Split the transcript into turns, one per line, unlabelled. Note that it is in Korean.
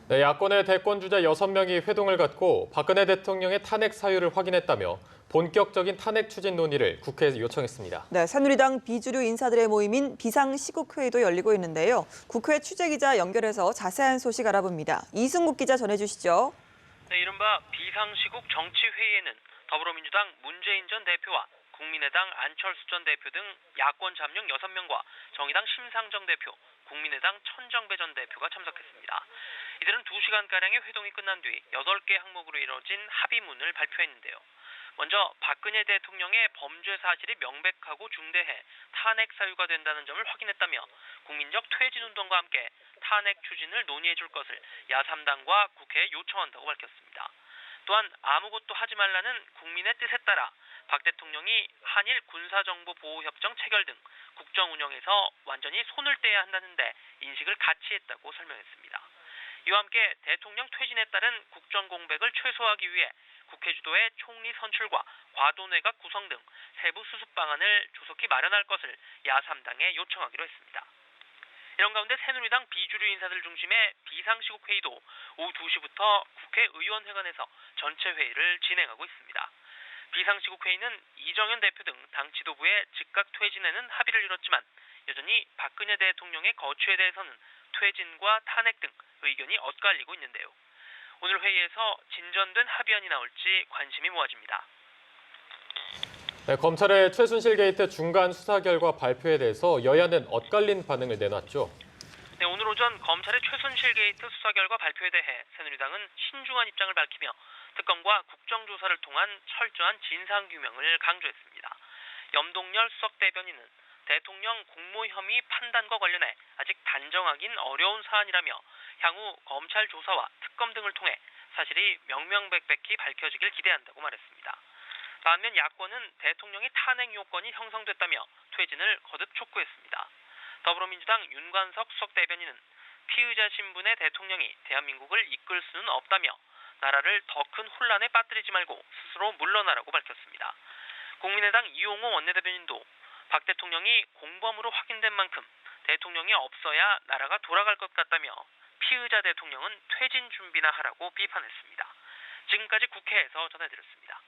네, 야권의 대권 주자 6명이 회동을 갖고 박근혜 대통령의 탄핵 사유를 확인했다며 본격적인 탄핵 추진 논의를 국회에 요청했습니다.
네, 새누리당 비주류 인사들의 모임인 비상시국회의도 열리고 있는데요. 국회 취재기자 연결해서 자세한 소식 알아봅니다. 이승국 기자 전해주시죠.
네, 이른바 비상시국 정치회의에는 더불어민주당 문재인 전 대표와 국민의당 안철수 전 대표 등 야권 잠룡 6명과 정의당 심상정 대표, 국민의당 천정배 전 대표가 참석했습니다. 이들은 2시간가량의 회동이 끝난 뒤 8개 항목으로 이뤄진 합의문을 발표했는데요. 먼저 박근혜 대통령의 범죄 사실이 명백하고 중대해 탄핵 사유가 된다는 점을 확인했다며 국민적 퇴진운동과 함께 탄핵 추진을 논의해 줄 것을 야3당과 국회에 요청한다고 밝혔습니다. 또한 아무것도 하지 말라는 국민의 뜻에 따라 박 대통령이 한일 군사정보보호협정 체결 등 국정 운영에서 완전히 손을 떼야 한다는데 인식을 같이 했다고 설명했습니다. 이와 함께 대통령 퇴진에 따른 국정 공백을 최소화하기 위해 국회 주도의 총리 선출과 과도내각 구성 등 세부 수습 방안을 조속히 마련할 것을 야3당에 요청하기로 했습니다. 이런 가운데 새누리당 비주류 인사들 중심의 비상시국 회의도 오후 2시부터 국회의원회관에서 전체 회의를 진행하고 있습니다. 비상시국 회의는 이정현 대표 등 당 지도부의 즉각 퇴진에는 합의를 이뤘지만 여전히 박근혜 대통령의 거취에 대해서는 퇴진과 탄핵 등 의견이 엇갈리고 있는데요. 오늘 회의에서 진전된 합의안이 나올지 관심이 모아집니다.
네, 검찰의 최순실 게이트 중간 수사 결과 발표에 대해서 여야는 엇갈린 반응을 내놨죠.
네, 오늘 오전 검찰의 최순실 게이트 수사 결과 발표에 대해 새누리당은 신중한 입장을 밝히며 특검과 국정조사를 통한 철저한 진상규명을 강조했습니다. 염동열 수석 대변인은 대통령 공모 혐의 판단과 관련해 아직 단정하긴 어려운 사안이라며 향후 검찰 조사와 특검 등을 통해 사실이 명명백백히 밝혀지길 기대한다고 말했습니다. 반면 야권은 대통령의 탄핵 요건이 형성됐다며 퇴진을 거듭 촉구했습니다. 더불어민주당 윤관석 수석 대변인은 피의자 신분의 대통령이 대한민국을 이끌 수는 없다며 나라를 더 큰 혼란에 빠뜨리지 말고 스스로 물러나라고 밝혔습니다. 국민의당 이용호 원내대변인도 박 대통령이 공범으로 확인된 만큼 대통령이 없어야 나라가 돌아갈 것 같다며 피의자 대통령은 퇴진 준비나 하라고 비판했습니다. 지금까지 국회에서 전해드렸습니다.